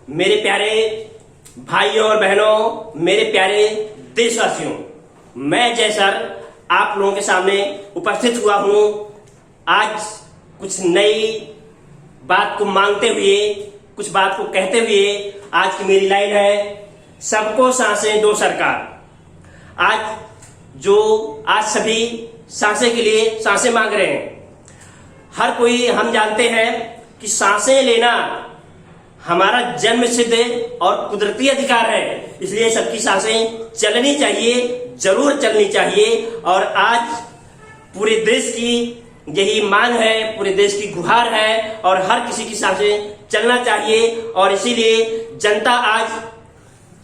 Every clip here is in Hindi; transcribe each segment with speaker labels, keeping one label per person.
Speaker 1: मेरे प्यारे भाइयों और बहनों, मेरे प्यारे देशवासियों, मैं जय सर आप लोगों के सामने उपस्थित हुआ हूं आज कुछ नई बात को मांगते हुए, कुछ बात को कहते हुए। आज की मेरी लाइन है, सबको सांसें दो सरकार। आज सभी सांसें के लिए सांसें मांग रहे हैं। हर कोई, हम जानते हैं कि सांसें लेना हमारा जन्म सिद्ध और कुदरती अधिकार है, इसलिए सबकी सांसें चलनी चाहिए, जरूर चलनी चाहिए। और आज पूरे देश की यही मांग है, पूरे देश की गुहार है और हर किसी की सांसें चलना चाहिए। और इसीलिए जनता आज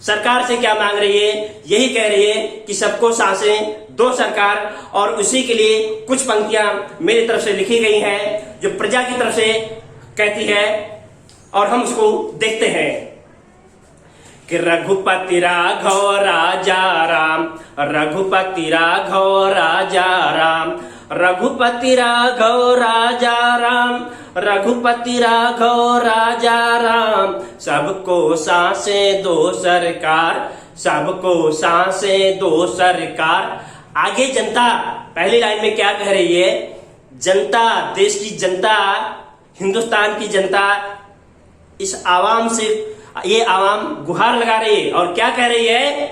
Speaker 1: सरकार से क्या मांग रही है, यही कह रही है कि सबको सांसें दो सरकार। और उसी के लिए कुछ पंक्तियां मेरी तरफ से लिखी गई हैं जो प्रजा की तरफ से कहती है, और हम उसको देखते हैं कि रघुपति राघव राजा राम, रघुपति राघव राजा राम, रघुपति राघव राजा राम, रघुपति राघव राजा राम। सबको सांसें दो सरकार, सबको सांसें दो सरकार। आगे जनता पहली लाइन में क्या कह रही है? जनता, देश की जनता, हिंदुस्तान की जनता इस आवाम से, ये आवाम गुहार लगा रही है और क्या कह रही है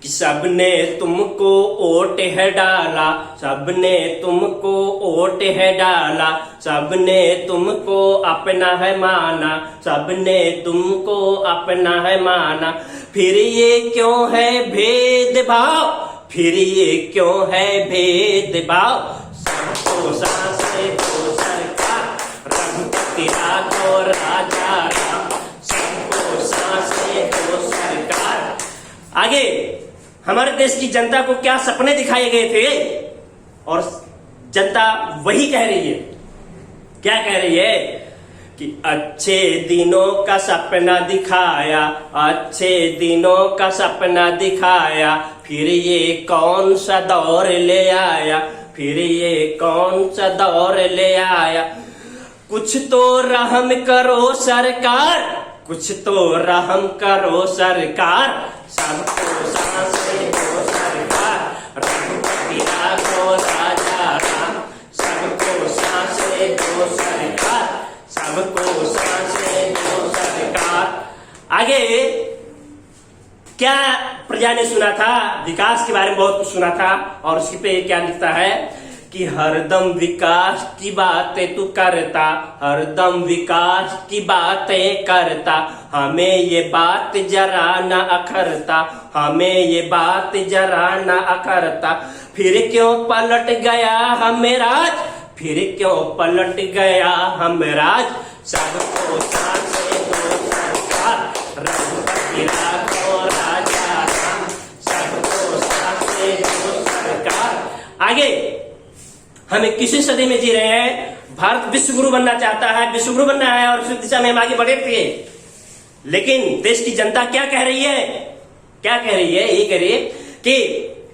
Speaker 1: कि सबने तुमको वोट है डाला, सबने तुमको वोट है डाला, सबने तुमको अपना है माना, सबने तुमको अपना है माना। फिर ये क्यों है भेदभाव, फिर ये क्यों है भेदभाव। सबको सांसें दो सरकार, रघुपति राघव राजा राम, सबको सांसें दो सरकार। आगे हमारे देश की जनता को क्या सपने दिखाए गए थे और जनता वही कह रही है। क्या कह रही है कि अच्छे दिनों का सपना दिखाया, अच्छे दिनों का सपना दिखाया, फिर ये कौन सा दौर ले आया, फिर ये कौन सा दौर ले आया। कुछ तो रहम करो सरकार, कुछ तो रहम करो सरकार। सबको सांसें दो सरकार, रघुपति राघव राजा राम, सबको सांसें दो सरकार, सबको सांसें दो सरकार। आगे क्या प्रजा ने सुना था? विकास के बारे में बहुत कुछ सुना था और उसके पे क्या लिखता है कि हरदम विकास की बातें तू करता, हरदम विकास की बातें करता, हमें ये बात जरा न अखरता, हमें ये बात जरा न अखरता। फिर क्यों पलट गया हम राज, फिर क्यों पलट गया हम राज। सबको सांसें दो सरकार, रघुपति राघव राजा राम, सबको सांसें दो सरकार। आगे हम 21वीं सदी में जी रहे हैं। भारत विश्व गुरु बनना चाहता है, विश्व गुरु बनना है और उस दिशा में हम आगे बढ़े थे। लेकिन देश की जनता क्या कह रही है? क्या कह रही है? ये कह रही है कि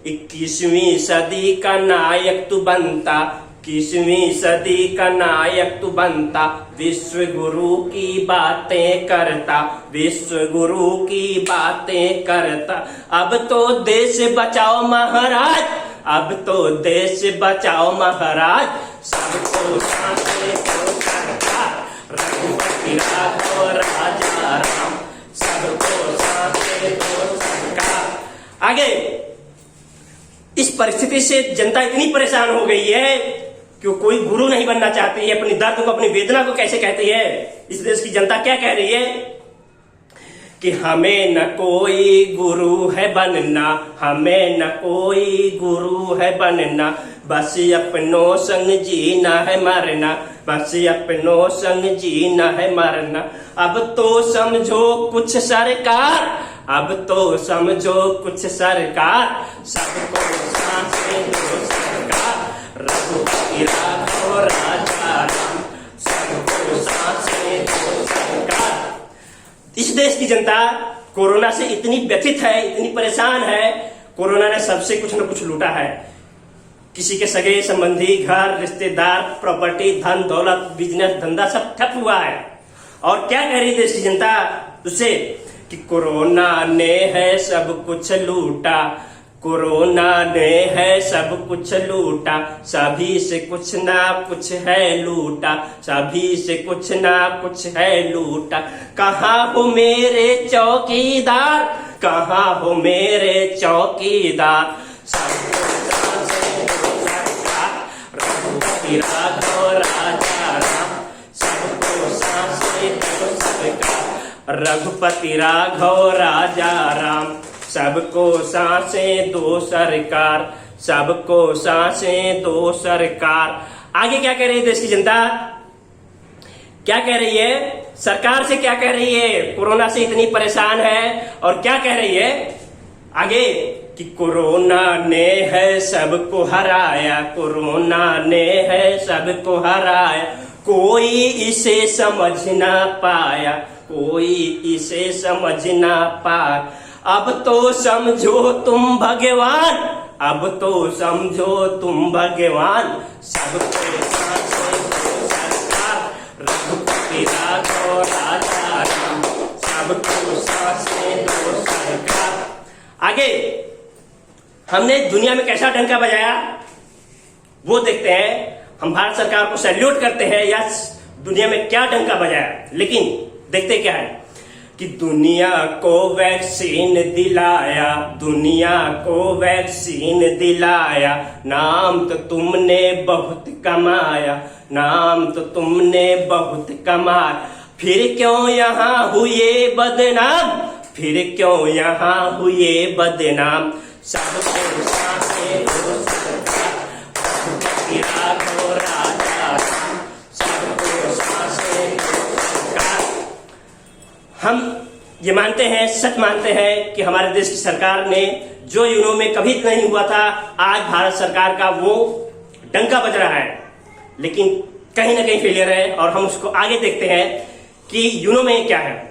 Speaker 1: 21वीं सदी का नायक तू बनता, 21वीं सदी का नायक तू बनता, विश्व गुरु की बातें करता, विश्व गुरु की बातें करता। अब तो देश बचाओ महाराज, अब तो देश बचाओ महाराज। सबको सांसें दो सरकार, रघुपति राघव राजा राम, सबको सांसें दो सरकार। आगे इस परिस्थिति से जनता इतनी परेशान हो गई है कि कोई गुरु नहीं बनना चाहती है। अपनी दर्द को, अपनी वेदना को कैसे कहती है? इस देश की जनता क्या कह रही है कि हमें न कोई गुरु है बनना, हमें न कोई गुरु है बनना, बस अपनों संग जीना है मरना, बस अपनों संग जीना है मरना। अब तो समझो कुछ सरकार, अब तो समझो कुछ सरकार। सबको सांसें दो सरकार, रघुपति राघव राजा राम, सबको सांसें दो सरकार। इस देश की जनता कोरोना से इतनी व्यथित है, इतनी परेशान है। कोरोना ने सबसे कुछ न कुछ लूटा है। किसी के सगे संबंधी, घर, रिश्तेदार, प्रॉपर्टी, धन दौलत, बिजनेस, धंधा सब ठप हुआ है। और क्या कह रही देश की जनता उससे कि कोरोना ने है सब कुछ लूटा, कोरोना ने है सब कुछ लूटा, सभी से कुछ ना कुछ है लूटा, सभी से कुछ ना कुछ है लूटा। कहाँ हो मेरे चौकीदार, कहाँ हो मेरे चौकीदार, रघुपति राघव राजा राम, सबको सांसे दो सरकार, रघुपति राघव राजा राम, सबको सांसें दो सरकार, सबको सांसें दो सरकार। आगे क्या कह रही है देश की जनता, क्या कह रही है, सरकार से क्या कह रही है, कोरोना से इतनी परेशान है और क्या कह रही है आगे कि कोरोना ने है सबको हराया, कोरोना ने है सबको हराया, कोई इसे समझ ना पाया, कोई इसे समझ ना पाया। अब तो समझो तुम भगवान, अब तो समझो तुम भगवान, सबको सांसें दो सरकार, रघुपति राघव राजा राम, सबको सांसें दो सरकार। आगे हमने दुनिया में कैसा डंका बजाया वो देखते हैं। हम भारत सरकार को सैल्यूट करते हैं, या दुनिया में क्या डंका बजाया, लेकिन देखते क्या है कि दुनिया को वैक्सीन दिलाया, दुनिया को वैक्सीन दिलाया, नाम तो तुमने बहुत कमाया, नाम तो तुमने बहुत कमाया, फिर क्यों यहाँ हुए बदनाम, फिर क्यों यहाँ हुए बदनाम, सबको सांसें दो सरकार, रघुपति राघव राजा राम, सबको सांसें दो सरकार। हम ये मानते हैं, सच मानते हैं कि हमारे देश की सरकार ने जो यूनो में कभी नहीं हुआ था, आज भारत सरकार का वो डंका बज रहा है, लेकिन कहीं ना कहीं फेलियर है। और हम उसको आगे देखते हैं कि यूनो में क्या है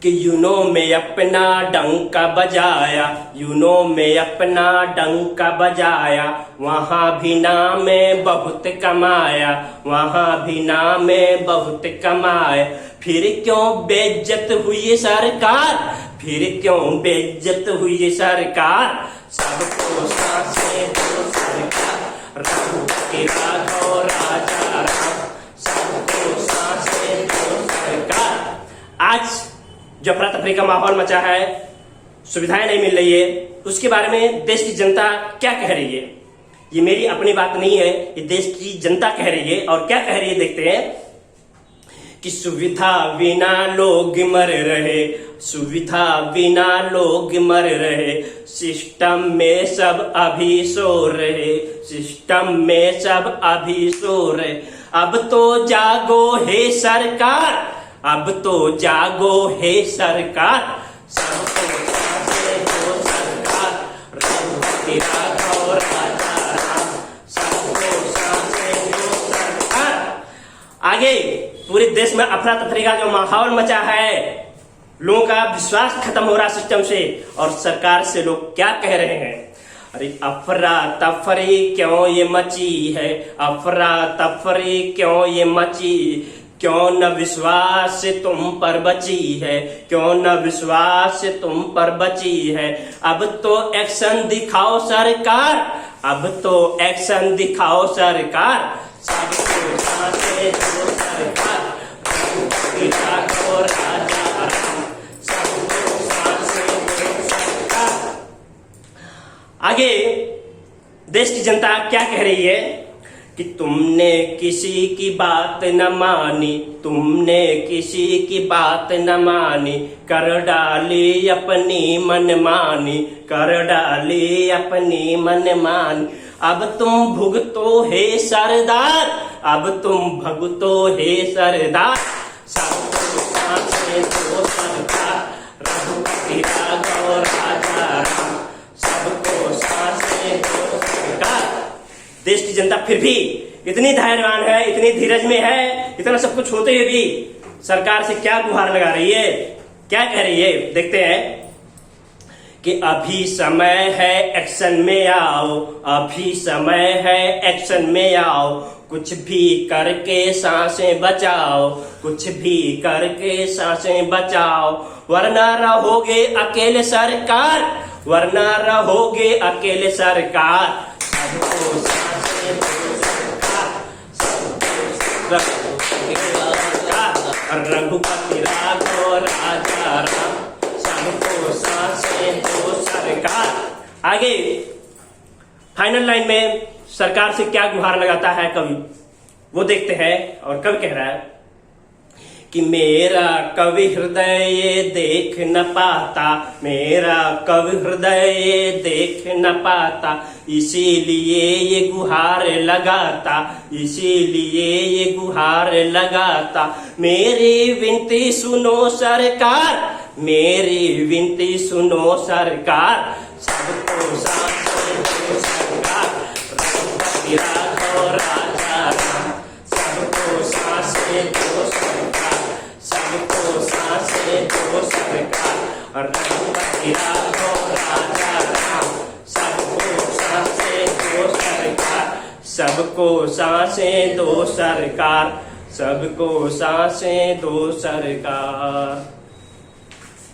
Speaker 1: कि यूनो में अपना डंका बजाया, यूनो में अपना डंका बजाया, वहां भी नाम बहुत कमाया, वहां भी नाम बहुत कमाया, फिर क्यों बेइज्जत हुई सरकार, फिर क्यों बेइज्जत हुई सरकार, सबको सांसें दो सरकार, रघुपति राघव राजा राम, सबको सांसें दो सरकार। आज जो अफरा तफरी का माहौल मचा है, सुविधाएं नहीं मिल रही है, उसके बारे में देश की जनता क्या कह रही है। ये मेरी अपनी बात नहीं है, ये देश की जनता कह रही है। और क्या कह रही है देखते हैं कि सुविधा बिना लोग मर रहे, सुविधा बिना लोग मर रहे, सिस्टम में सब अभी सो रहे, सिस्टम में सब अभी सो रहे, अब तो जागो हे सरकार, अब तो जागो हे सरकार, सबको सांसें दो सरकार, रघुपति राघव राजा राम, सबको सांसें दो सरकार। आगे पूरे देश में अफरा तफरी का जो माहौल मचा है, लोगों का विश्वास खत्म हो रहा सिस्टम से, और सरकार से लोग क्या कह रहे हैं, अरे अफरा तफरी क्यों ये मची है, अफरा तफरी क्यों ये मची, क्यों न विश्वास तुम पर बची है, क्यों न विश्वास तुम पर बची है, अब तो एक्शन दिखाओ सरकार, अब तो एक्शन दिखाओ सरकार, सबको सांसें दो सरकार, रघुपति राघव राजा राम, सबको सांसें दो सरकार। आगे देश की जनता क्या कह रही है कि तुमने किसी की बात न मानी, तुमने किसी की बात न मानी, कर डाली अपनी मनमानी, कर डाली अपनी मनमानी, अब तुम भुगतो हे सरदार, अब तुम भुगतो हे सरदार, सबको सांसें दो सरकार, रघुपति राघव राजा राम, सबको सांसें दो सरकार। देश की जनता फिर भी इतनी धैर्यवान है, इतनी धीरज में है, इतना सब कुछ होते हुए भी सरकार से क्या गुहार लगा रही है, क्या कह रही है, देखते हैं कि अभी समय है एक्शन में आओ, अभी समय है एक्शन में आओ, कुछ भी करके सांसें बचाओ, कुछ भी करके सांसें बचाओ, वरना रहोगे अकेले सरकार, वरना रहोगे अकेले सरकार। सबको सांसें दो सरकार, सबको सरकार, रघुपति राघव राजा राम, सबको सांसें दो सरकार। आगे फाइनल लाइन में सरकार से क्या गुहार लगाता है कवि, वो देखते हैं। और कवि कह रहा है कि मेरा कवि हृदय ये देख न पाता, मेरा कवि हृदय ये देख न पाता, इसीलिए ये गुहार लगाता, इसीलिए ये गुहार लगाता। मेरी विनती सुनो सरकार, मेरी विनती सुनो सरकार, सबको सांसें दो सरकार, रघुपति राघव राजा राम, सबको सांसें दो सरकार, सबको सांसें दो सरकार, रघुपति राघव राजा राम, सबको सांसें दो सरकार, सबको सांसें दो सरकार, सबको सांसें दो सरकार।